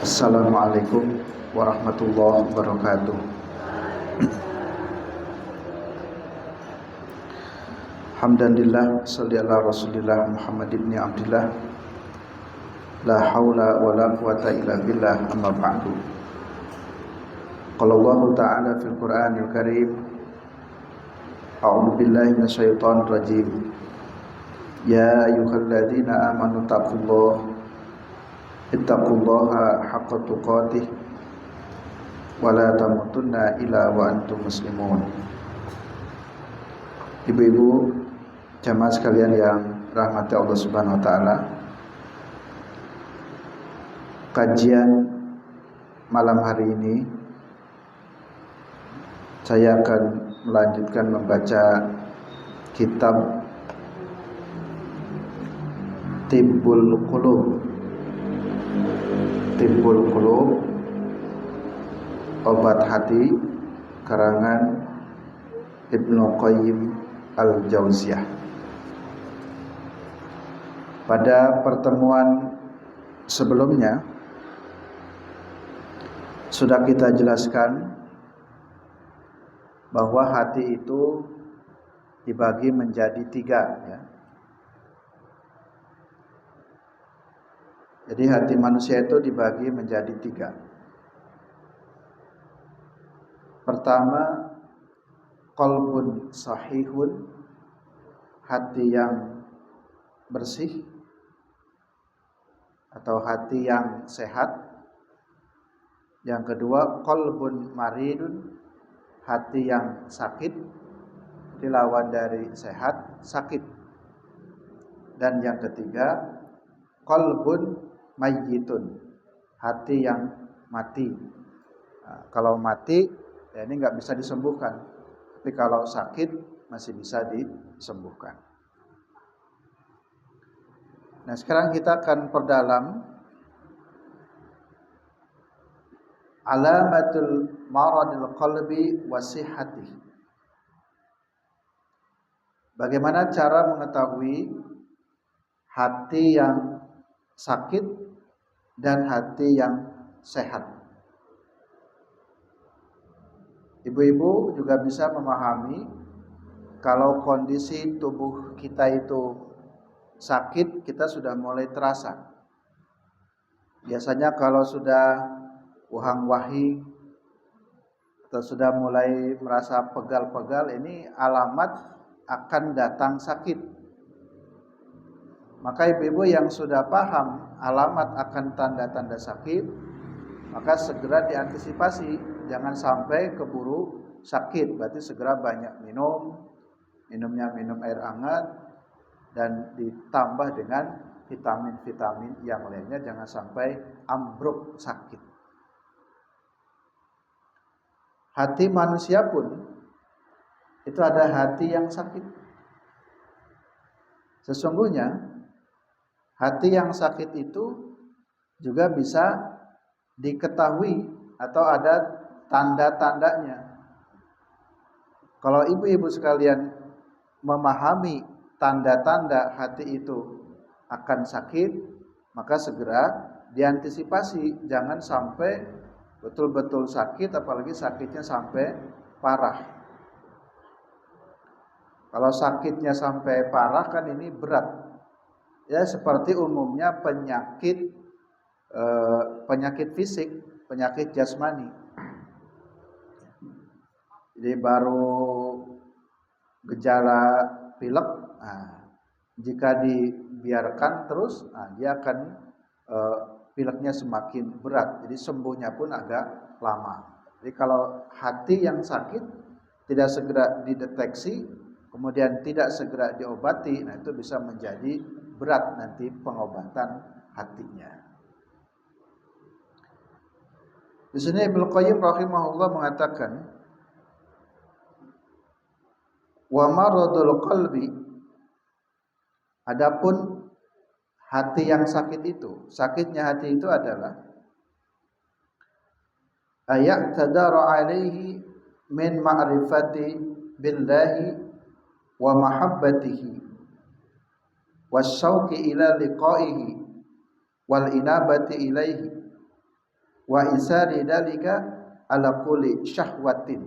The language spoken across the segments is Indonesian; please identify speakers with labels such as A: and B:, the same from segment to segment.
A: Assalamualaikum warahmatullahi wabarakatuh. Alhamdulillah, sholli ala Rasulillah Muhammad ibn Abdillah. La haula wa la quwata illa billah, amma ba'du. Qala Allah Ta'ala fil Qur'anil Karim, A'udzu billahi minasyaitonir rajim. Ya ayyuhalladzina amanu ittaqullaha haqqa tuqatih wa la tamutunna illa wa antum muslimun. Ibu-ibu jamaah sekalian yang rahmati Allah Subhanahu wa taala. Kajian malam hari ini saya akan melanjutkan membaca kitab Tibbul Qulub, Obat Hati, karangan Ibnu Qayyim Al-Jauziyah. Pada pertemuan sebelumnya sudah kita jelaskan bahwa hati itu dibagi menjadi 3 ya. Jadi hati manusia itu dibagi menjadi 3. Pertama, qalbun sahihun, hati yang bersih atau hati yang sehat. Yang kedua, qalbun maridun, hati yang sakit, dilawan dari sehat, sakit. Dan yang ketiga, qalbun mayyitun, hati yang mati. Nah, kalau mati ya ini nggak bisa disembuhkan, tapi kalau sakit masih bisa disembuhkan. Nah, sekarang kita akan perdalam alamatul maradil qalbi wa sihhatih. Bagaimana cara mengetahui hati yang sakit dan hati yang sehat? Ibu-ibu juga bisa memahami kalau kondisi tubuh kita itu sakit, kita sudah mulai terasa. Biasanya kalau sudah wahang-wahing atau sudah mulai merasa pegal-pegal, ini alamat akan datang sakit. Maka ibu-ibu yang sudah paham alamat akan tanda-tanda sakit, maka segera diantisipasi, jangan sampai keburu sakit. Berarti segera banyak minumnya minum air hangat dan ditambah dengan vitamin-vitamin yang lainnya, jangan sampai ambruk sakit. Hati manusia pun itu ada hati yang sakit. Sesungguhnya hati yang sakit itu juga bisa diketahui atau ada tanda-tandanya. Kalau ibu-ibu sekalian memahami tanda-tanda hati itu akan sakit, maka segera diantisipasi, jangan sampai betul-betul sakit, apalagi sakitnya sampai parah. Kalau sakitnya sampai parah kan ini berat. Ya, seperti umumnya penyakit fisik, penyakit jasmani. Jadi baru gejala pilek, jika dibiarkan terus, dia akan pileknya semakin berat. Jadi sembuhnya pun agak lama. Jadi kalau hati yang sakit tidak segera dideteksi, kemudian tidak segera diobati, nah itu bisa menjadi berat nanti pengobatan hatinya. Di sini Ibnu Qayyim rahimahullah mengatakan, wa maradul qalbi, adapun hati yang sakit itu, sakitnya hati itu adalah ayak tadara alaihi min ma'rifati billahi wa mahabbatihi wasyauqi ila liqaihi wal inabati ilaihi wa isari dalika ala kulli syahwatin.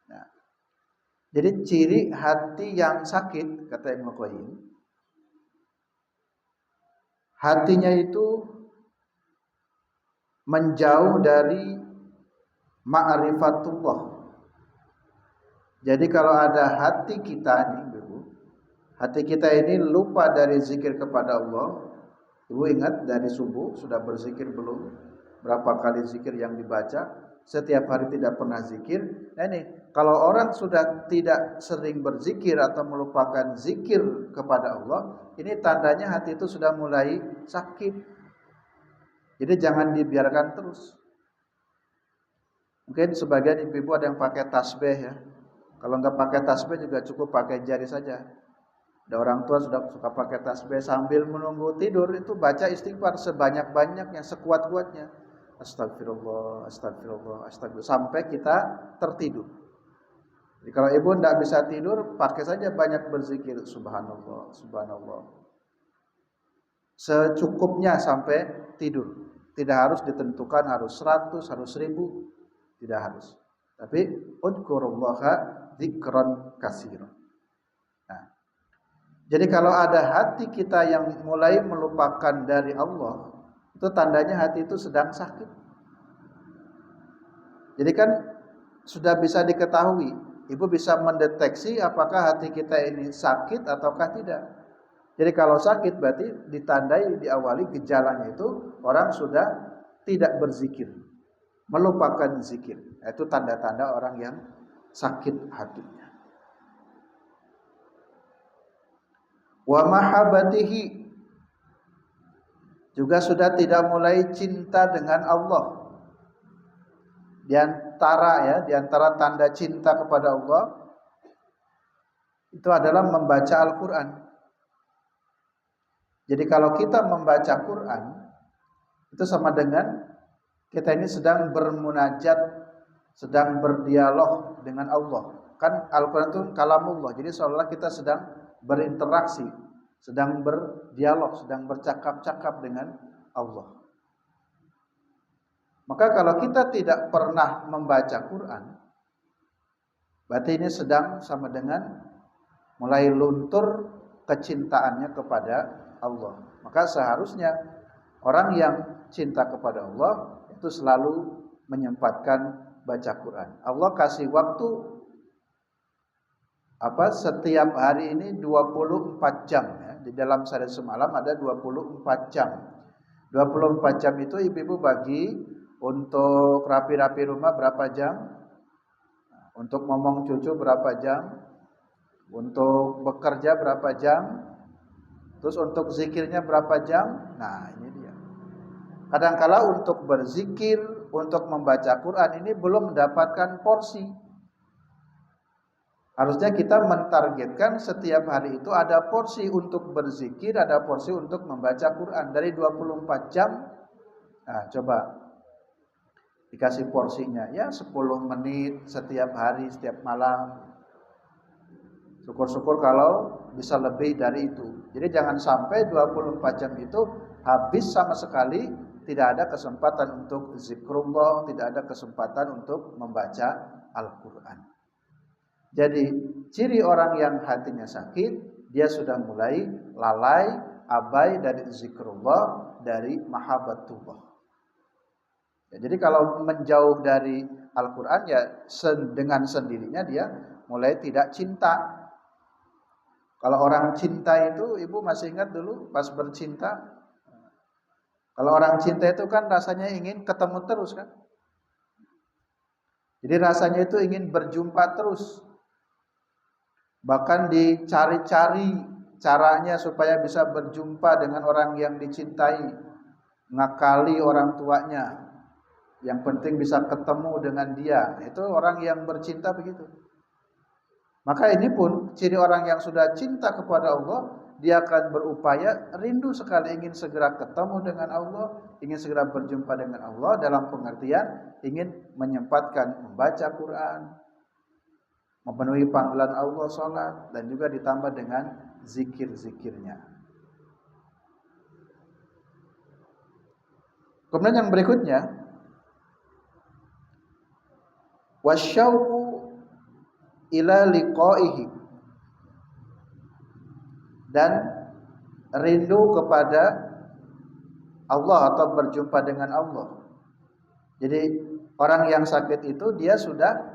A: Nah, jadi ciri hati yang sakit kata Ibnu Qayyim, hatinya itu menjauh dari ma'rifatullah. Jadi kalau ada hati kita nih, Ibu, hati kita ini lupa dari zikir kepada Allah. Ibu ingat dari subuh sudah berzikir belum? Berapa kali zikir yang dibaca? Setiap hari tidak pernah zikir. Nah ini, kalau orang sudah tidak sering berzikir atau melupakan zikir kepada Allah, ini tandanya hati itu sudah mulai sakit. Jadi jangan dibiarkan terus. Mungkin sebagian ibu-ibu ada yang pakai tasbih ya. Kalau nggak pakai tasbih juga cukup pakai jari saja. Ada orang tua sudah suka pakai tasbih sambil menunggu tidur itu baca istighfar sebanyak-banyaknya, sekuat-kuatnya. Astagfirullah, astagfirullah, astagfirullah sampai kita tertidur. Jadi kalau ibu tidak bisa tidur, pakai saja banyak berzikir subhanallah, subhanallah. Secukupnya sampai tidur. Tidak harus ditentukan harus 100, harus 1000, tidak harus. Tapi udzurullaha dzikran katsiran. Nah, jadi kalau ada hati kita yang mulai melupakan dari Allah, itu tandanya hati itu sedang sakit. Jadi kan sudah bisa diketahui, ibu bisa mendeteksi apakah hati kita ini sakit ataukah tidak. Jadi kalau sakit berarti ditandai diawali gejalanya itu orang sudah tidak berzikir, melupakan zikir. Itu tanda-tanda orang yang sakit hatinya. Wa mahabbatihi, juga sudah tidak mulai cinta dengan Allah. Di antara tanda cinta kepada Allah itu adalah membaca Al-Qur'an. Jadi kalau kita membaca Quran itu sama dengan kita ini sedang bermunajat, sedang berdialog dengan Allah. Kan Al-Qur'an itu kalamullah. Jadi seolah kita sedang berinteraksi, sedang berdialog, sedang bercakap-cakap dengan Allah. Maka kalau kita tidak pernah membaca Quran, berarti ini sedang sama dengan mulai luntur kecintaannya kepada Allah. Maka seharusnya orang yang cinta kepada Allah itu selalu menyempatkan baca Quran. Allah kasih waktu setiap hari ini 24 jam ya. Di dalam sehari semalam ada 24 jam. 24 jam itu ibu-ibu bagi untuk rapi-rapi rumah berapa jam? Untuk ngomong cucu berapa jam? Untuk bekerja berapa jam? Terus untuk zikirnya berapa jam? Nah, ini dia. Kadangkala untuk berzikir, untuk membaca Quran ini belum mendapatkan porsi. Harusnya kita mentargetkan setiap hari itu ada porsi untuk berzikir, ada porsi untuk membaca Quran. Dari 24 jam, nah coba dikasih porsinya ya 10 menit setiap hari, setiap malam. Syukur-syukur kalau bisa lebih dari itu. Jadi jangan sampai 24 jam itu habis sama sekali, tidak ada kesempatan untuk zikrullah, tidak ada kesempatan untuk membaca Al-Quran. Jadi ciri orang yang hatinya sakit, dia sudah mulai lalai, abai dari zikrullah, dari mahabbatullah. Ya, jadi kalau menjauh dari Al-Quran ya dengan sendirinya dia mulai tidak cinta. Kalau orang cinta itu, ibu masih ingat dulu pas bercinta? Kalau orang cinta itu kan rasanya ingin ketemu terus kan? Jadi rasanya itu ingin berjumpa terus. Bahkan dicari-cari caranya supaya bisa berjumpa dengan orang yang dicintai. Ngakali orang tuanya. Yang penting bisa ketemu dengan dia. Itu orang yang bercinta begitu. Maka ini pun ciri orang yang sudah cinta kepada Allah, dia akan berupaya rindu sekali ingin segera ketemu dengan Allah, ingin segera berjumpa dengan Allah dalam pengertian ingin menyempatkan membaca Quran, memenuhi panggilan Allah, sholat, dan juga ditambah dengan zikir-zikirnya. Kemudian yang berikutnya, wasyauqu ila liqaihi, dan rindu kepada Allah atau berjumpa dengan Allah. Jadi orang yang sakit itu dia sudah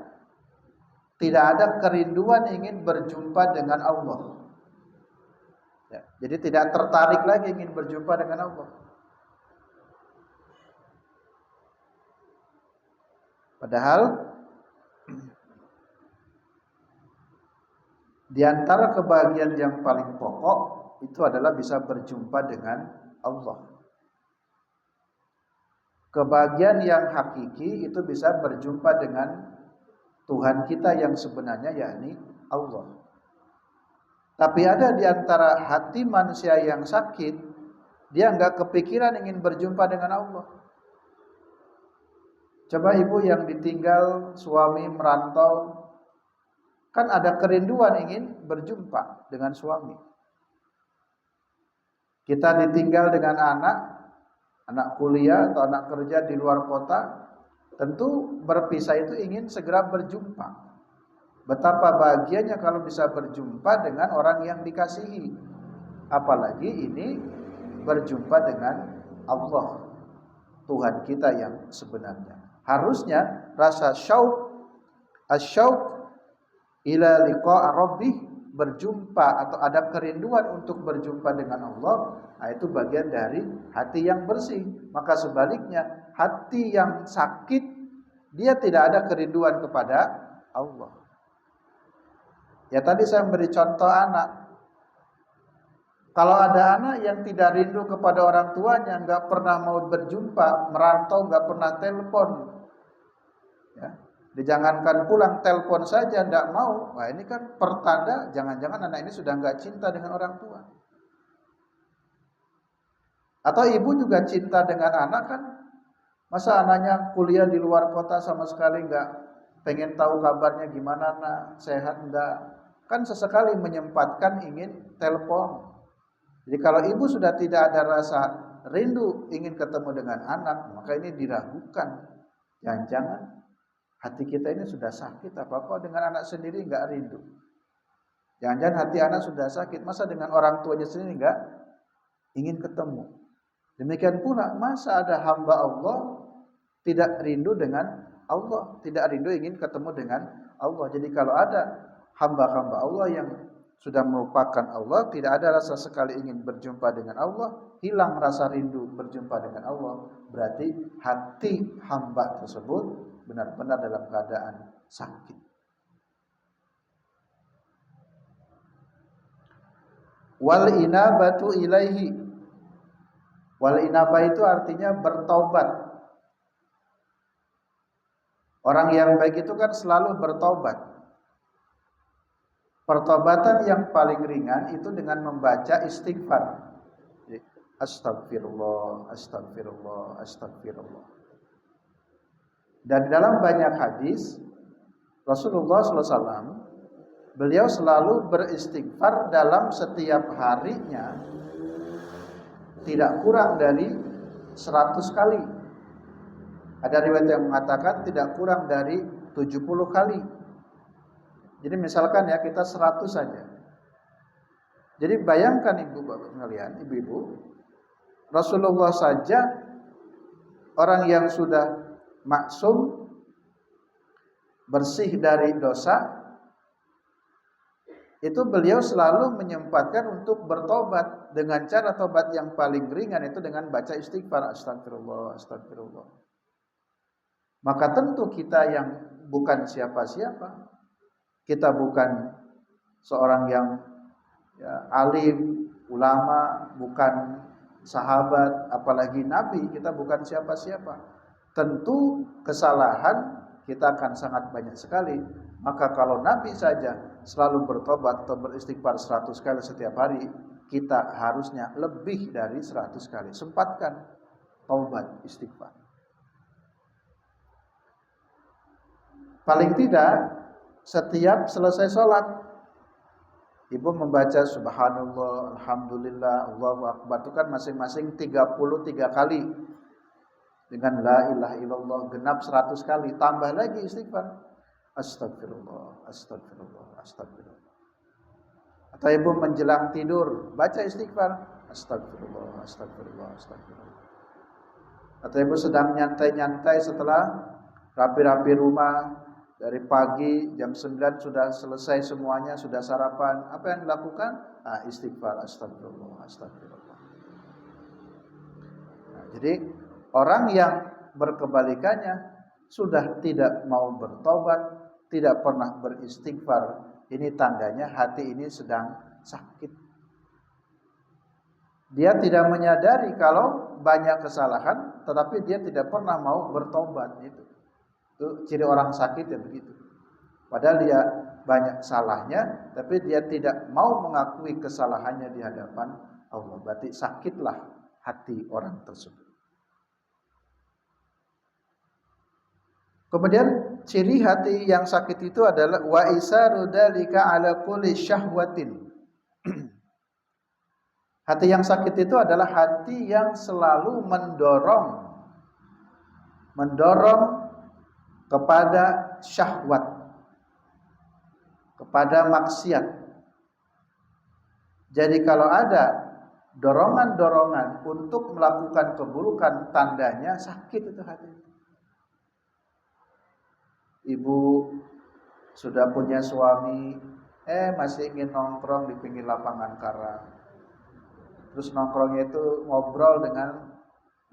A: tidak ada kerinduan ingin berjumpa dengan Allah. Ya, jadi tidak tertarik lagi ingin berjumpa dengan Allah. Padahal di antara kebahagiaan yang paling pokok itu adalah bisa berjumpa dengan Allah. Kebahagiaan yang hakiki itu bisa berjumpa dengan Tuhan kita yang sebenarnya, yakni Allah. Tapi ada di antara hati manusia yang sakit, dia enggak kepikiran ingin berjumpa dengan Allah. Coba ibu yang ditinggal suami merantau, kan ada kerinduan ingin berjumpa dengan suami. Kita ditinggal dengan anak kuliah atau anak kerja di luar kota, tentu berpisah itu ingin segera berjumpa. Betapa bahagianya kalau bisa berjumpa dengan orang yang dikasihi. Apalagi ini berjumpa dengan Allah, Tuhan kita yang sebenarnya. Harusnya rasa asyauq ila liqa' rabbih, berjumpa atau ada kerinduan untuk berjumpa dengan Allah, nah itu bagian dari hati yang bersih. Maka sebaliknya, hati yang sakit dia tidak ada kerinduan kepada Allah. Ya tadi saya memberi contoh anak. Kalau ada anak yang tidak rindu kepada orang tuanya, nggak pernah mau berjumpa, merantau, nggak pernah telepon, ya, dijangankan pulang, telepon saja nggak mau. Wah ini kan pertanda jangan-jangan anak ini sudah nggak cinta dengan orang tua. Atau ibu juga cinta dengan anak kan, masa anaknya kuliah di luar kota sama sekali nggak pengen tahu kabarnya gimana nak, sehat enggak, kan sesekali menyempatkan ingin telepon. Jadi kalau ibu sudah tidak ada rasa rindu ingin ketemu dengan anak, maka ini diragukan. Jangan-jangan hati kita ini sudah sakit apa kok dengan anak sendiri enggak rindu. Jangan-jangan hati anak sudah sakit, masa dengan orang tuanya sendiri enggak ingin ketemu. Demikian pula masa ada hamba Allah tidak rindu dengan Allah, tidak rindu ingin ketemu dengan Allah. Jadi kalau ada hamba-hamba Allah yang sudah melupakan Allah, tidak ada rasa sekali ingin berjumpa dengan Allah, hilang rasa rindu berjumpa dengan Allah, berarti hati hamba tersebut benar-benar dalam keadaan sakit. Wal inabatu ilaihi. Wal inabah itu artinya bertaubat. Orang yang baik itu kan selalu bertaubat. Pertobatan yang paling ringan itu dengan membaca istighfar. Astagfirullah, astagfirullah, astagfirullah. Dan dalam banyak hadis Rasulullah SAW, beliau selalu beristighfar dalam setiap harinya tidak kurang dari 100 kali. Ada riwayat yang mengatakan tidak kurang dari 70 kali. Jadi misalkan ya kita 100 saja. Jadi bayangkan ibu-bapak sekalian, ibu-ibu, Rasulullah saja orang yang sudah maksum, bersih dari dosa, itu beliau selalu menyempatkan untuk bertobat dengan cara tobat yang paling ringan itu dengan baca istighfar, astagfirullah, astagfirullah. Maka tentu kita yang bukan siapa-siapa, kita bukan seorang yang alim, ulama, bukan sahabat, apalagi nabi, kita bukan siapa-siapa. Tentu kesalahan kita akan sangat banyak sekali. Maka kalau nabi saja selalu bertobat atau beristighfar 100 kali setiap hari, kita harusnya lebih dari 100 kali. Sempatkan taubat istighfar. Paling tidak setiap selesai sholat, ibu membaca subhanallah, alhamdulillah, Allahu akbar, itu kan masing-masing 33 kali. Dengan la ilaha illallah genap 100 kali, tambah lagi istighfar. Astagfirullah, astagfirullah, astagfirullah. Atau ibu menjelang tidur baca istighfar, astagfirullah, astagfirullah, astagfirullah. Atau ibu sedang nyantai-nyantai setelah rapi-rapi rumah dari pagi jam 9 sudah selesai semuanya, sudah sarapan. Apa yang dilakukan? Istighfar, astagfirullah, astagfirullah. Jadi orang yang berkebalikannya sudah tidak mau bertobat, tidak pernah beristighfar, ini tandanya hati ini sedang sakit. Dia tidak menyadari kalau banyak kesalahan, tetapi dia tidak pernah mau bertobat. Itu ciri orang sakit ya begitu. Padahal dia banyak salahnya, tapi dia tidak mau mengakui kesalahannya di hadapan Allah. Berarti sakitlah hati orang tersebut. Kemudian ciri hati yang sakit itu adalah wa isaru dzalika ala kulli syahwatin. Hati yang sakit itu adalah hati yang selalu mendorong kepada syahwat, kepada maksiat. Jadi kalau ada dorongan-dorongan untuk melakukan keburukan, tandanya sakit itu hati. Ibu sudah punya suami, masih ingin nongkrong di pinggir lapangan karang. Terus nongkrongnya itu ngobrol dengan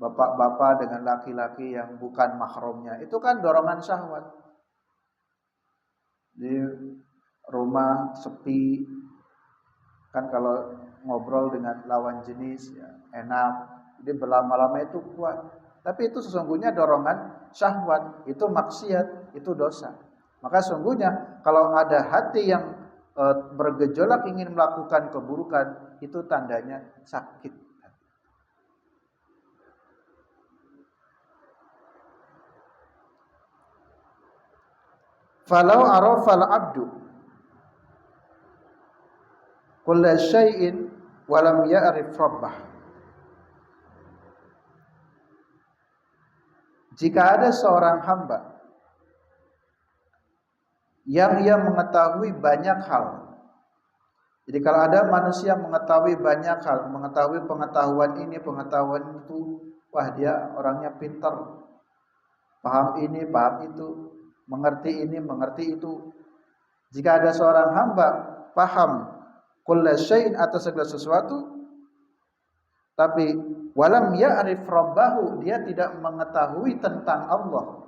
A: bapak-bapak, dengan laki-laki yang bukan mahramnya. Itu kan dorongan syahwat. Di rumah sepi, kan kalau ngobrol dengan lawan jenis ya, enak. Jadi berlama-lama itu kuat. Tapi itu sesungguhnya dorongan syahwat, itu maksiat, itu dosa. Maka sesungguhnya kalau ada hati yang bergejolak ingin melakukan keburukan, itu tandanya sakit. Falau arafal abdu kulla syai'in wa lam ya'rif rabbah. Jika ada seorang hamba yang ia mengetahui banyak hal. Jadi kalau ada manusia mengetahui banyak hal, mengetahui pengetahuan ini, pengetahuan itu, wah dia orangnya pintar. Paham ini, paham itu, mengerti ini, mengerti itu. Jika ada seorang hamba paham kulla syai'in atas segala sesuatu, tapi walam ya'rif rabbahu, dia tidak mengetahui tentang Allah.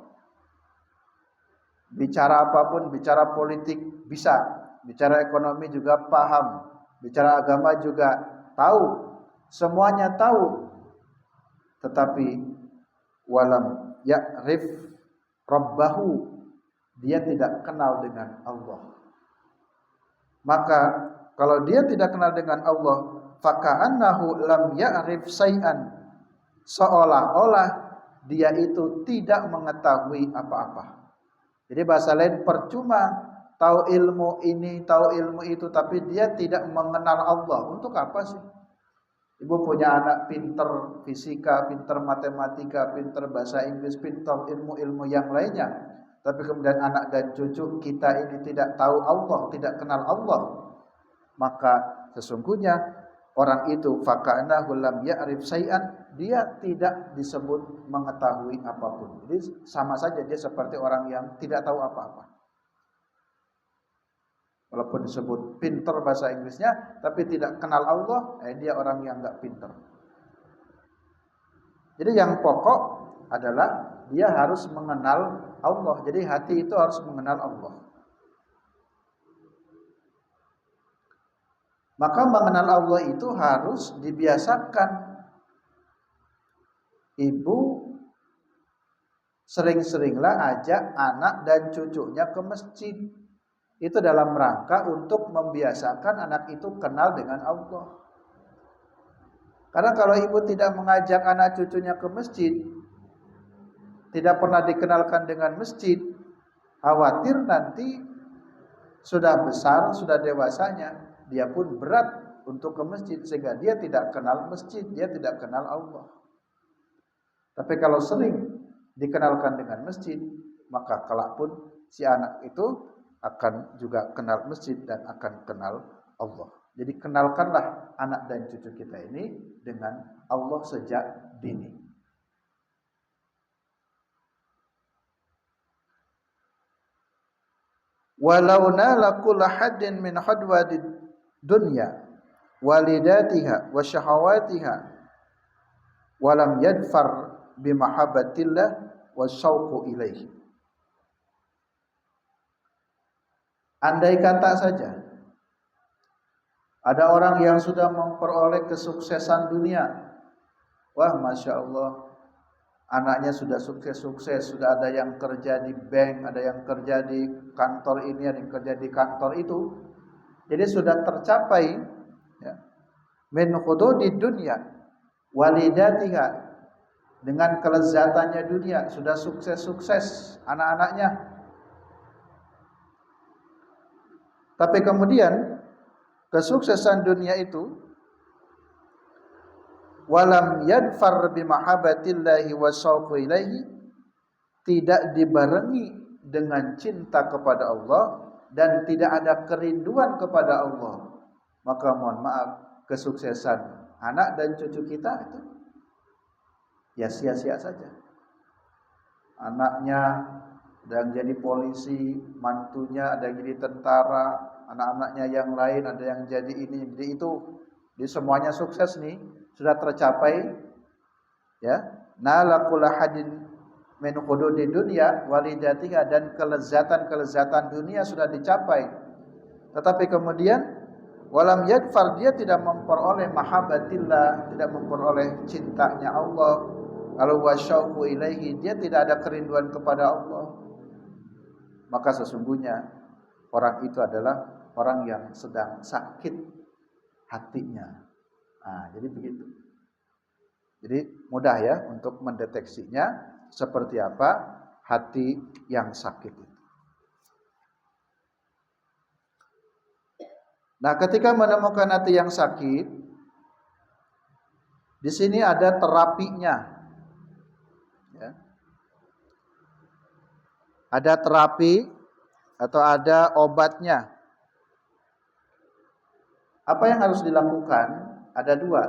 A: Bicara apapun, bicara politik bisa, bicara ekonomi juga paham, bicara agama juga tahu, semuanya tahu. Tetapi walam ya'rif rabbahu, dia tidak kenal dengan Allah. Maka kalau dia tidak kenal dengan Allah, faka'annahu lam ya'rif syai'an, seolah-olah dia itu tidak mengetahui apa-apa. Jadi bahasa lain, percuma tahu ilmu ini, tahu ilmu itu, tapi dia tidak mengenal Allah. Untuk apa sih? Ibu punya anak pinter fisika, pinter matematika, pinter bahasa Inggris, pinter ilmu-ilmu yang lainnya, tapi kemudian anak dan cucu kita ini tidak tahu Allah, tidak kenal Allah, maka sesungguhnya orang itu faka'nahu lam ya'rif syai'an, dia tidak disebut mengetahui apapun. Jadi sama saja dia seperti orang yang tidak tahu apa-apa. Walaupun disebut pintar bahasa Inggrisnya, tapi tidak kenal Allah, dia orang yang enggak pintar. Jadi yang pokok adalah dia harus mengenal Allah. Jadi hati itu harus mengenal Allah. Maka mengenal Allah itu harus dibiasakan. Ibu sering-seringlah ajak anak dan cucunya ke masjid. Itu dalam rangka untuk membiasakan anak itu kenal dengan Allah. Karena kalau ibu tidak mengajak anak cucunya ke masjid, tidak pernah dikenalkan dengan masjid, khawatir nanti sudah besar, sudah dewasanya, dia pun berat untuk ke masjid, sehingga dia tidak kenal masjid, dia tidak kenal Allah. Tapi kalau sering dikenalkan dengan masjid, maka kelak pun si anak itu akan juga kenal masjid dan akan kenal Allah. Jadi kenalkanlah anak dan cucu kita ini dengan Allah sejak dini. Walau nala kulla haddin min hadwadid dunya walidatiha wa syahawatiha walam yadfar bimahabbatillah wa syauqu ilaihi. Andai kata saja ada orang yang sudah memperoleh kesuksesan dunia, wah masya Allah, anaknya sudah sukses-sukses, sudah ada yang kerja di bank, ada yang kerja di kantor ini, ada yang kerja di kantor itu, jadi sudah tercapai ya, min hududi dunya walidatiha, dengan kelezatannya dunia, sudah sukses-sukses anak-anaknya. Tapi kemudian kesuksesan dunia itu walam yadfar bimahabbatillahi wa syauqi ilaihi, tidak dibarengi dengan cinta kepada Allah dan tidak ada kerinduan kepada Allah, maka mohon maaf, kesuksesan anak dan cucu kita itu ya sia-sia saja. Anaknya ada yang jadi polisi, mantunya ada yang jadi tentara, anak-anaknya yang lain ada yang jadi ini, jadi itu. Jadi semuanya sukses nih, sudah tercapai ya. Nalaqul hadin min hududi dunya walidatiha, dan kelezatan-kelezatan dunia sudah dicapai. Tetapi kemudian walam yadfar, dia tidak memperoleh mahabbatillah, tidak memperoleh cintanya Allah. Kalau wasyauqu ilaihi, dia tidak ada kerinduan kepada Allah. Maka sesungguhnya orang itu adalah orang yang sedang sakit hatinya. Nah, jadi begitu. Jadi mudah ya untuk mendeteksinya seperti apa hati yang sakit itu. Nah, ketika menemukan hati yang sakit, di sini ada terapinya. Ya. Ada terapi atau ada obatnya. Apa yang harus dilakukan? Ada dua,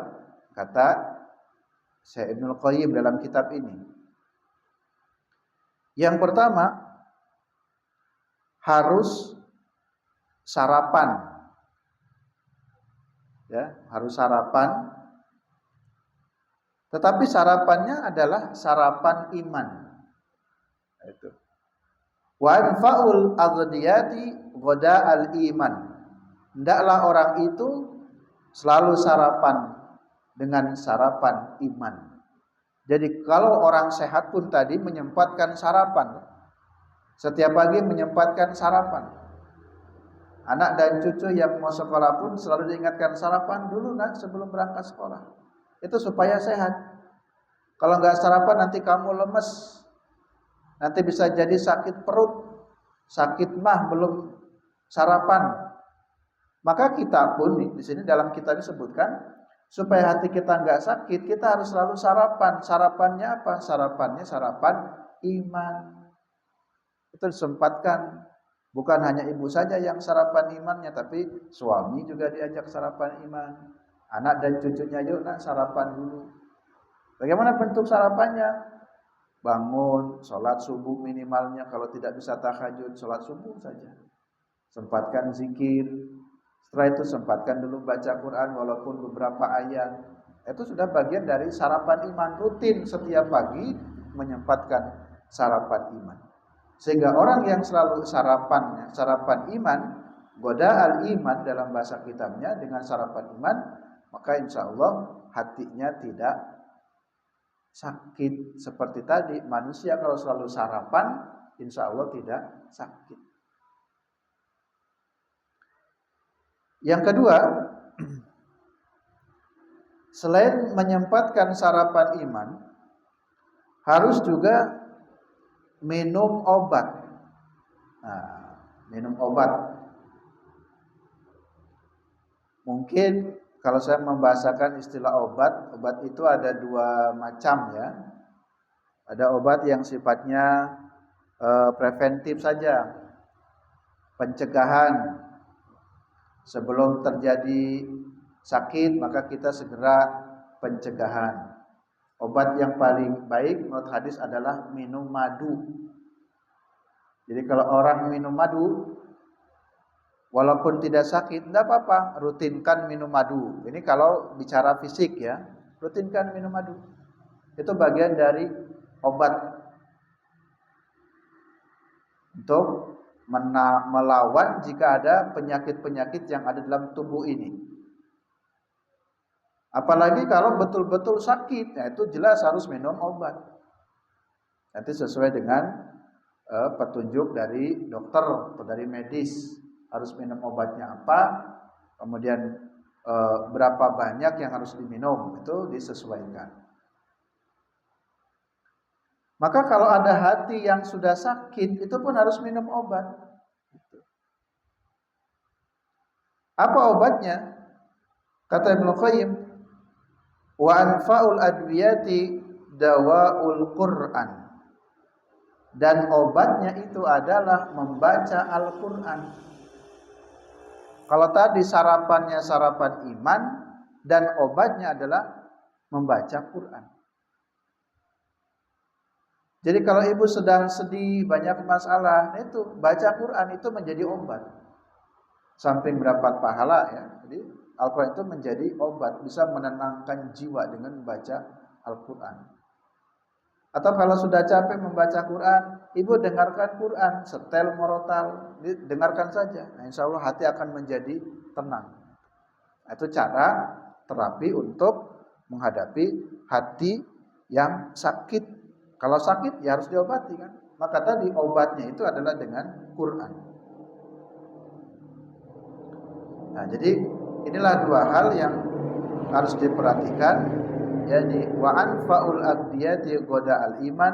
A: kata Syekh Ibnul Qayyim dalam kitab ini. Yang pertama, harus sarapan. Ya, harus sarapan. Tetapi sarapannya adalah sarapan iman. Itu. Wa anfa'ul aghdiyati ghoda'al iman. Hendaklah orang itu selalu sarapan dengan sarapan iman. Jadi kalau orang sehat pun tadi menyempatkan sarapan. Setiap pagi menyempatkan sarapan. Anak dan cucu yang mau sekolah pun selalu diingatkan sarapan dulu nak sebelum berangkat sekolah. Itu supaya sehat. Kalau enggak sarapan nanti kamu lemes. Nanti bisa jadi sakit perut, sakit mah belum sarapan. Maka kita pun di sini dalam kitab disebutkan supaya hati kita enggak sakit, kita harus selalu sarapan. Sarapannya apa? Sarapannya sarapan iman. Itu disempatkan. Bukan hanya ibu saja yang sarapan imannya, tapi suami juga diajak sarapan iman. Anak dan cucunya yuk nak sarapan dulu. Bagaimana bentuk sarapannya? Bangun, sholat subuh minimalnya, kalau tidak bisa tahajud, sholat subuh saja. Sempatkan zikir. Setelah itu sempatkan dulu baca Quran walaupun beberapa ayat. Itu sudah bagian dari sarapan iman. Rutin setiap pagi menyempatkan sarapan iman. Sehingga orang yang selalu sarapan iman, goda'al iman dalam bahasa kitabnya dengan sarapan iman, maka insya Allah hatinya tidak sakit. Seperti tadi, manusia kalau selalu sarapan, insya Allah tidak sakit. Yang kedua, selain menyempatkan sarapan iman, harus juga minum obat. Nah, minum obat. Mungkin kalau saya membahasakan istilah obat, obat itu ada dua macam ya. Ada obat yang sifatnya preventif saja, pencegahan. Sebelum terjadi sakit maka kita segera pencegahan. Obat yang paling baik menurut hadis adalah minum madu. Jadi kalau orang minum madu walaupun tidak sakit, tidak apa-apa, rutinkan minum madu. Ini kalau bicara fisik ya, rutinkan minum madu. Itu bagian dari obat untuk melawan jika ada penyakit-penyakit yang ada dalam tubuh ini. Apalagi kalau betul-betul sakit, ya itu jelas harus minum obat. Nanti sesuai dengan petunjuk dari dokter atau dari medis, harus minum obatnya apa, kemudian berapa banyak yang harus diminum, itu disesuaikan. Maka kalau ada hati yang sudah sakit, itu pun harus minum obat. Apa obatnya? Kata Ibnu Qayyim, wa anfa'ul adwiyati dawaul Qur'an. Dan obatnya itu adalah membaca Al-Qur'an. Kalau tadi sarapannya sarapan iman, dan obatnya adalah membaca Qur'an. Jadi kalau ibu sedang sedih, banyak masalah, itu baca Quran itu menjadi obat. Samping mendapat pahala ya. Jadi Al-Quran itu menjadi obat, bisa menenangkan jiwa dengan membaca Al-Quran. Atau kalau sudah capek membaca Quran, ibu dengarkan Quran, setel morotal, dengarkan saja. Nah, insya Allah hati akan menjadi tenang. Itu cara terapi untuk menghadapi hati yang sakit. Kalau sakit ya harus diobati kan. Maka tadi obatnya itu adalah dengan Quran. Nah, jadi inilah dua hal yang harus diperhatikan, yakni wa anfaul aqdiyati goda al iman,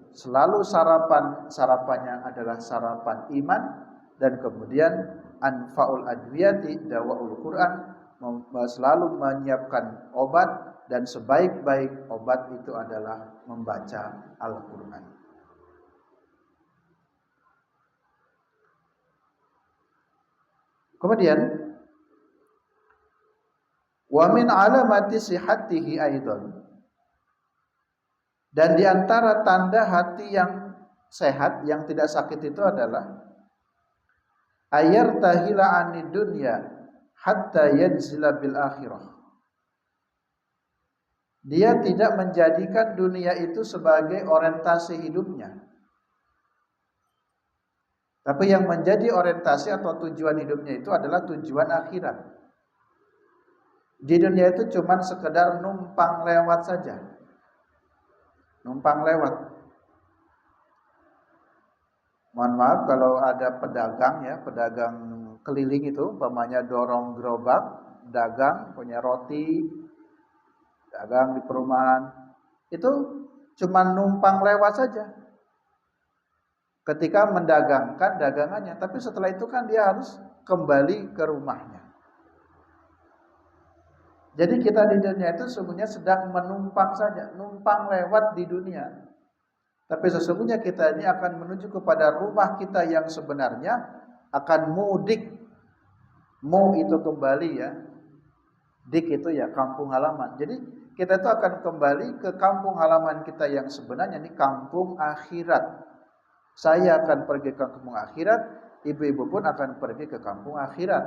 A: selalu sarapannya adalah sarapan iman, dan kemudian anfaul adwiyati dawaul Quran, selalu menyiapkan obat, dan sebaik-baik obat itu adalah membaca Al-Quran. Kemudian wa min alamati sihhatihi aidan, dan di antara tanda hati yang sehat, yang tidak sakit itu adalah ayartahila anid dunya hatta yanzila bil akhirah. Dia tidak menjadikan dunia itu sebagai orientasi hidupnya. Tapi yang menjadi orientasi atau tujuan hidupnya itu adalah tujuan akhirat. Di dunia itu cuma sekedar numpang lewat saja. Numpang lewat. Mohon maaf kalau ada pedagang ya, pedagang keliling itu, umpamanya dorong gerobak, dagang, punya roti, dagang di perumahan, itu cuma numpang lewat saja ketika mendagangkan dagangannya, tapi setelah itu kan dia harus kembali ke rumahnya. Jadi kita di dunia itu sesungguhnya sedang menumpang saja, numpang lewat di dunia. Tapi sesungguhnya kita ini akan menuju kepada rumah kita yang sebenarnya, akan mudik. Mu itu kembali ya, dik itu ya kampung halaman. Jadi kita itu akan kembali ke kampung halaman kita yang sebenarnya, ini kampung akhirat. Saya akan pergi ke kampung akhirat, ibu-ibu pun akan pergi ke kampung akhirat.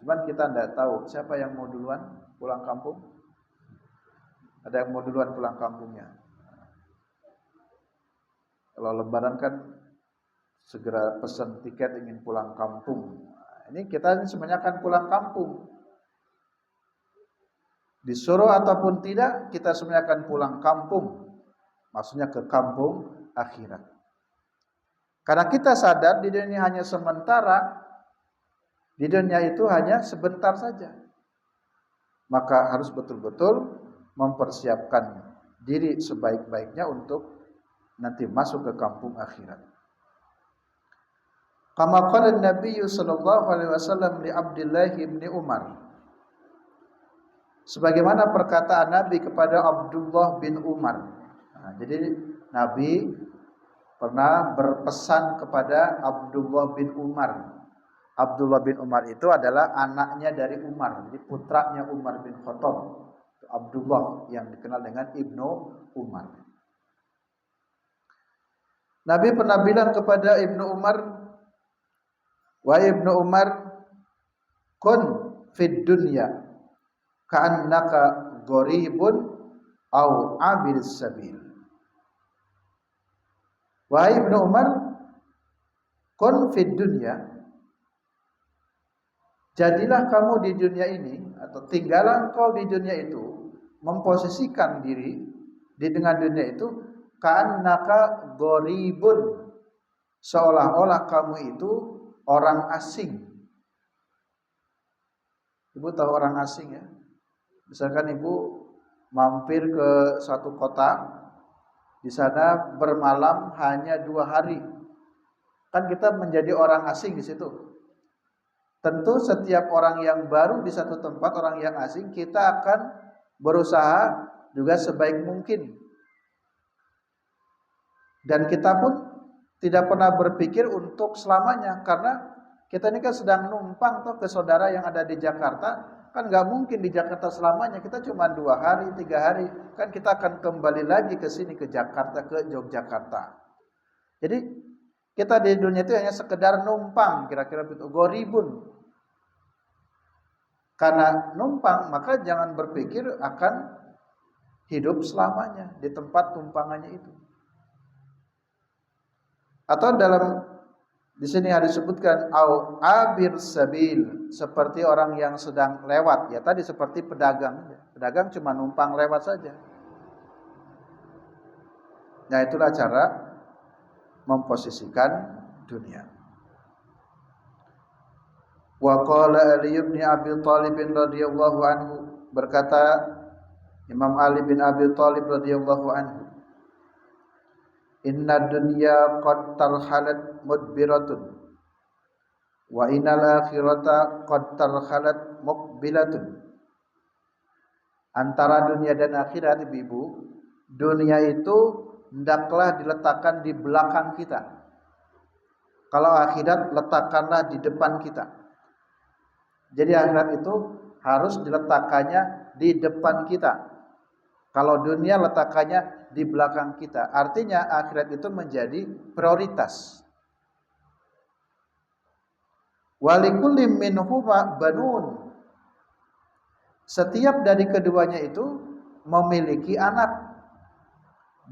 A: Cuman kita tidak tahu siapa yang mau duluan pulang kampung. Ada yang mau duluan pulang kampungnya. Kalau lebaran kan segera pesan tiket ingin pulang kampung. Ini kita ini sebenarnya akan pulang kampung. Disuruh ataupun tidak, kita sebenarnya akan pulang kampung. Maksudnya ke kampung akhirat. Karena kita sadar di dunia hanya sementara, di dunia itu hanya sebentar saja. Maka harus betul-betul mempersiapkan diri sebaik-baiknya untuk nanti masuk ke kampung akhirat. Kama qala Nabi sallallahu alaihi wasallam li Abdullah bin Umar. Sebagaimana perkataan Nabi kepada Abdullah bin Umar. Nah, jadi Nabi pernah berpesan kepada Abdullah bin Umar. Abdullah bin Umar itu adalah anaknya dari Umar, jadi putranya Umar bin Khattab. Abdullah yang dikenal dengan Ibnu Umar. Nabi pernah bilang kepada Ibnu Umar, "Wahai Ibnu Umar, kun fid dunya ka'annaka gharibun au abil sabil." Wahai Ibnu Umar, kun fid dunya, jadilah kamu di dunia ini, atau tinggallah engkau di dunia itu, memposisikan diri di tengah dunia itu, ka'annaka gharibun, seolah-olah kamu itu orang asing. Ibu tahu orang asing ya? Misalkan ibu mampir ke suatu kota, di sana bermalam hanya 2 hari, kan kita menjadi orang asing di situ. Tentu setiap orang yang baru di satu tempat, orang yang asing, kita akan berusaha juga sebaik mungkin. Dan kita pun tidak pernah berpikir untuk selamanya, karena kita ini kan sedang numpang tuh ke saudara yang ada di Jakarta. Kan nggak mungkin di Jakarta selamanya, kita cuma 2 hari, 3 hari, kan kita akan kembali lagi ke sini, ke Jakarta, ke Yogyakarta. Jadi kita di dunia itu hanya sekedar numpang, kira-kira itu goribun. Karena numpang, maka jangan berpikir akan hidup selamanya di tempat tumpangannya itu. Atau di sini ada disebutkan au abir sabil, seperti orang yang sedang lewat. Ya tadi seperti pedagang. Pedagang cuma numpang lewat saja. Nah, itulah cara memposisikan dunia. Wa qala Ali bin Abi Thalib radhiyallahu anhu, berkata Imam Ali bin Abi Thalib radhiyallahu anhu, inna dunya qad tarhalat mudbiratun wa innal akhirata qad tarhalat muqbilatun. Antara dunia dan akhirat, ibu, dunia itu hendaklah diletakkan di belakang kita. Kalau akhirat, letakkanlah di depan kita. Jadi akhirat itu harus diletakkannya di depan kita. Kalau dunia letakkannya di belakang kita. Artinya akhirat itu menjadi prioritas. Walikulli minhuma banun. Setiap dari keduanya itu memiliki anak.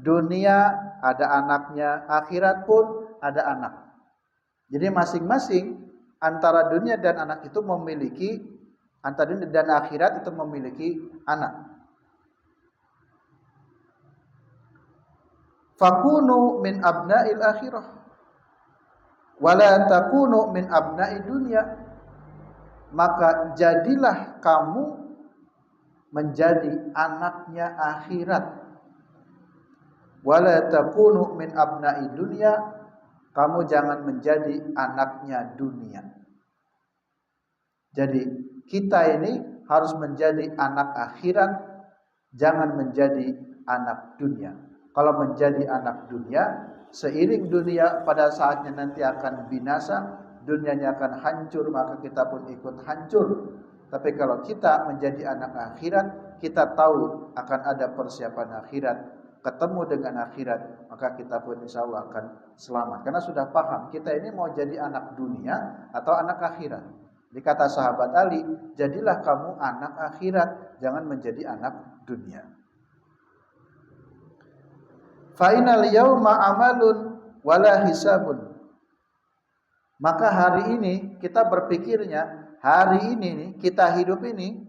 A: Dunia ada anaknya, akhirat pun ada anak. Jadi masing-masing antara dunia dan anak itu memiliki, antara dunia dan akhirat itu memiliki anak. Fakunu min abna'il akhirah wala takunu min abna'i dunya. Maka jadilah kamu menjadi anaknya akhirat. Wala takunu min abna'i dunya, kamu jangan menjadi anaknya dunia. Jadi kita ini harus menjadi anak akhirat, jangan menjadi anak dunia. Kalau menjadi anak dunia, seiring dunia pada saatnya nanti akan binasa, dunianya akan hancur, maka kita pun ikut hancur. Tapi kalau kita menjadi anak akhirat, kita tahu akan ada persiapan akhirat, ketemu dengan akhirat, maka kita pun insya Allah akan selamat. Karena sudah paham, kita ini mau jadi anak dunia atau anak akhirat. Dikata sahabat Ali, jadilah kamu anak akhirat, jangan menjadi anak dunia. Fa'inal yawma amalun wala hisabun. Maka hari ini kita berpikirnya, hari ini nih, kita hidup ini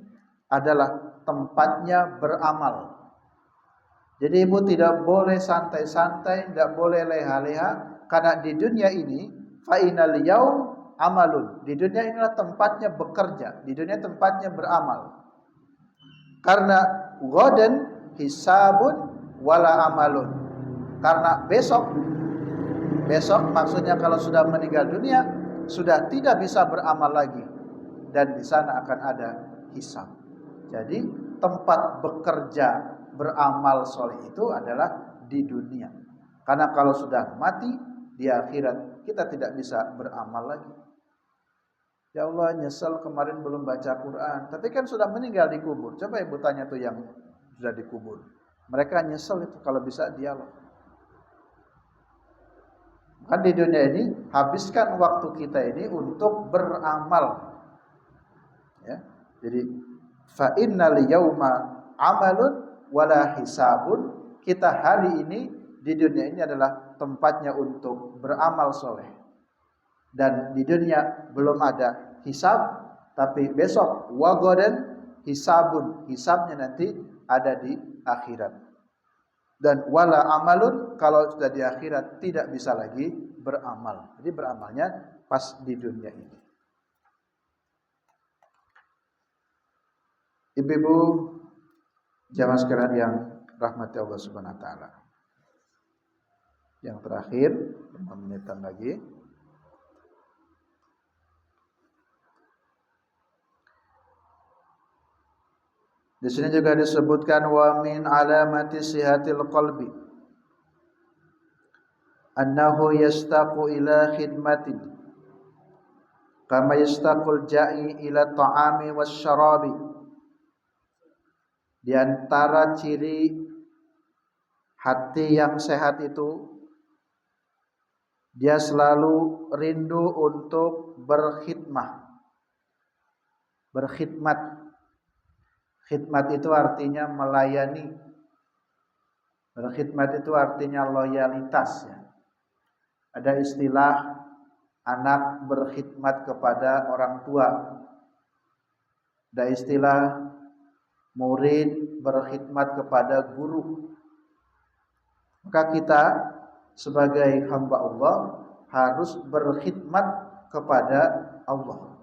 A: adalah tempatnya beramal. Jadi ibu tidak boleh santai-santai, tidak boleh leha-leha, karena di dunia ini fa'inal yaum amalun. Di dunia inilah tempatnya bekerja, di dunia tempatnya beramal. Karena ghadan hisabun wala amalun. Karena besok maksudnya kalau sudah meninggal dunia, sudah tidak bisa beramal lagi, dan di sana akan ada hisab. Jadi tempat bekerja beramal soleh itu adalah di dunia. Karena kalau sudah mati di akhirat kita tidak bisa beramal lagi. Ya Allah, nyesel kemarin belum baca Quran. Tapi kan sudah meninggal di kubur. Coba ibu tanya tuh yang sudah dikubur. Mereka nyesel itu kalau bisa dialog. Kan di dunia ini habiskan waktu kita ini untuk beramal. Ya. Jadi fa innal yauma amalun wala hisabun. Kita hari ini di dunia ini adalah tempatnya untuk beramal soleh. Dan di dunia belum ada hisab, tapi besok wagodan hisabun, hisabnya nanti ada di akhirat. Dan wala amalun, kalau sudah di akhirat tidak bisa lagi beramal. Jadi beramalnya pas di dunia ini. Ibu-ibu jamaah sekalian yang rahmati Allah Subhanahu wa taala. Yang terakhir 5 menitan lagi. Di sini juga disebutkan wa min alamati sihatil qalbi annahu yastaqu ila khidmatin kama yastaqul ja'i ila ta'ami wasyarabi. Di antara ciri hati yang sehat itu dia selalu rindu untuk berkhidmat. Khidmat itu artinya melayani. Berkhidmat itu artinya loyalitas ya. Ada istilah anak berkhidmat kepada orang tua. Ada istilah murid berkhidmat kepada guru. Maka kita sebagai hamba Allah harus berkhidmat kepada Allah.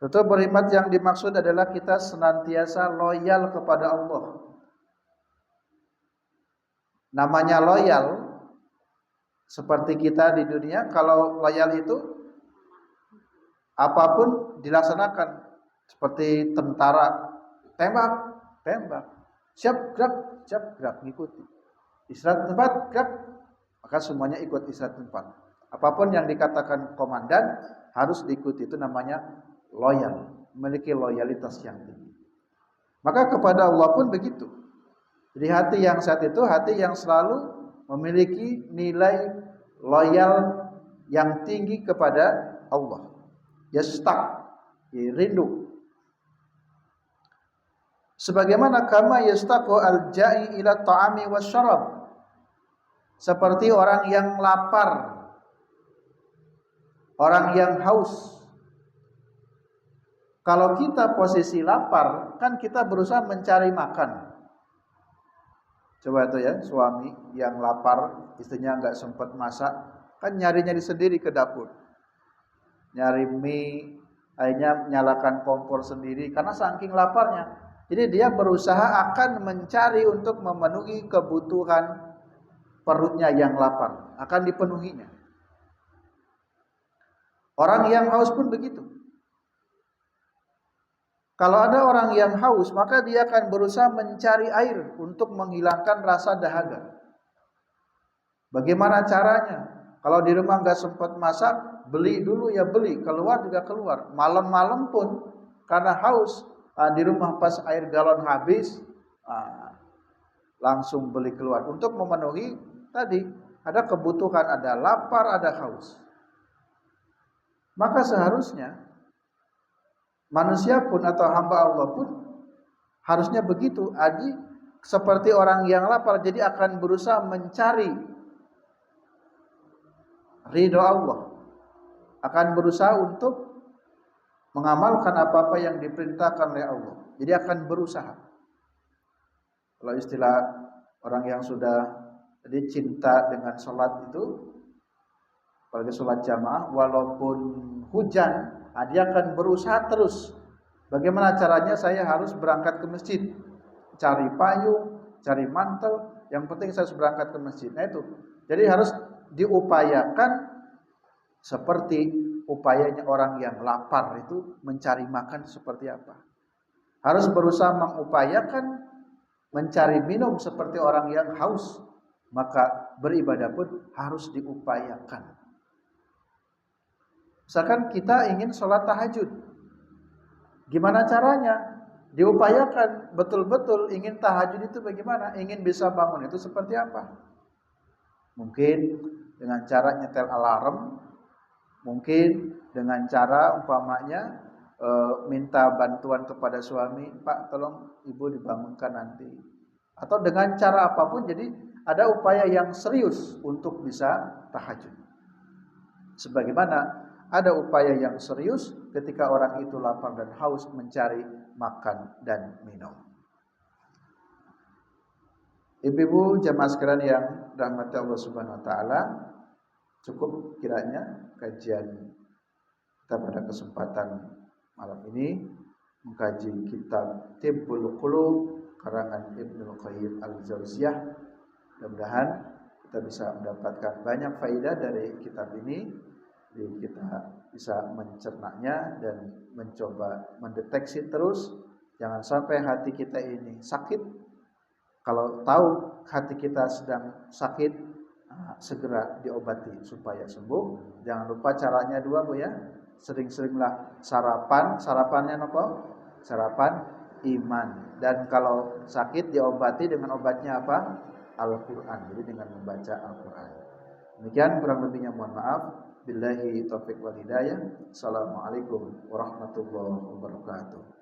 A: Tentu berkhidmat yang dimaksud adalah kita senantiasa loyal kepada Allah. Namanya loyal seperti kita di dunia, kalau loyal itu apapun dilaksanakan. Seperti tentara, tembak, siap gerak, ngikuti. Istirahat tempat, gerak, maka semuanya ikut istirahat tempat. Apapun yang dikatakan komandan harus diikuti, itu namanya loyal, memiliki loyalitas yang tinggi. Maka kepada Allah pun begitu. Jadi hati yang sehat itu hati yang selalu memiliki nilai loyal yang tinggi kepada Allah. Yastaq, rindu. Sebagaimana kama yastaqu al-ja'i ila ta'ami wasyarab. Seperti orang yang lapar, orang yang haus. Kalau kita posisi lapar, kan kita berusaha mencari makan. Coba itu ya, suami yang lapar, istrinya nggak sempat masak, kan nyari-nyari sendiri ke dapur. Nyari mie, akhirnya nyalakan kompor sendiri, karena saking laparnya. Jadi dia berusaha akan mencari untuk memenuhi kebutuhan perutnya yang lapar, akan dipenuhinya. Orang yang haus pun begitu. Kalau ada orang yang haus, maka dia akan berusaha mencari air untuk menghilangkan rasa dahaga. Bagaimana caranya? Kalau di rumah nggak sempat masak, beli dulu ya beli, keluar juga keluar. Malam-malam pun karena haus, di rumah pas air galon habis, langsung beli keluar untuk memenuhi tadi ada kebutuhan, ada lapar, ada haus. Maka seharusnya manusia pun atau hamba Allah pun harusnya begitu, seperti orang yang lapar, jadi akan berusaha mencari ridho Allah, akan berusaha untuk mengamalkan apa-apa yang diperintahkan oleh Allah. Jadi akan berusaha. Kalau istilah orang yang sudah jadi cinta dengan sholat itu, apalagi sholat jamaah, walaupun hujan, dia akan berusaha terus. Bagaimana caranya? Saya harus berangkat ke masjid, cari payung, cari mantel, yang penting saya harus berangkat ke masjid. Nah itu, jadi harus diupayakan seperti upayanya orang yang lapar itu mencari makan seperti apa. Harus berusaha mengupayakan mencari minum seperti orang yang haus. maka beribadah pun harus diupayakan. Misalkan kita ingin sholat tahajud, gimana caranya? Diupayakan betul-betul. Ingin tahajud itu bagaimana? Ingin bisa bangun itu seperti apa? Mungkin dengan cara nyetel alarm, mungkin dengan cara umpamanya minta bantuan kepada suami, Pak tolong ibu dibangunkan nanti. Atau dengan cara apapun, jadi ada upaya yang serius untuk bisa tahajud. Sebagaimana ada upaya yang serius ketika orang itu lapar dan haus mencari makan dan minum. Ibu-ibu jamaah sekalian yang dirahmati Allah Subhanahu wa taala, cukup kiranya kajian kita pada kesempatan malam ini mengkaji kitab Tibbul Qulub karangan Ibnu Qayyim Al-Jauziyah. Mudah-mudahan kita bisa mendapatkan banyak faedah dari kitab ini. Jadi kita bisa mencernanya dan mencoba mendeteksi terus, jangan sampai hati kita ini sakit. Kalau tahu hati kita sedang sakit, segera diobati supaya sembuh. Jangan lupa caranya dua, Bu ya. Sering-seringlah sarapan. Sarapannya apa? Sarapan iman. Dan kalau sakit diobati dengan obatnya apa? Al-Qur'an. Jadi dengan membaca Al-Qur'an. Demikian kurang lebihnya mohon maaf. Billahi taufiq wal hidayah. Assalamualaikum warahmatullahi wabarakatuh.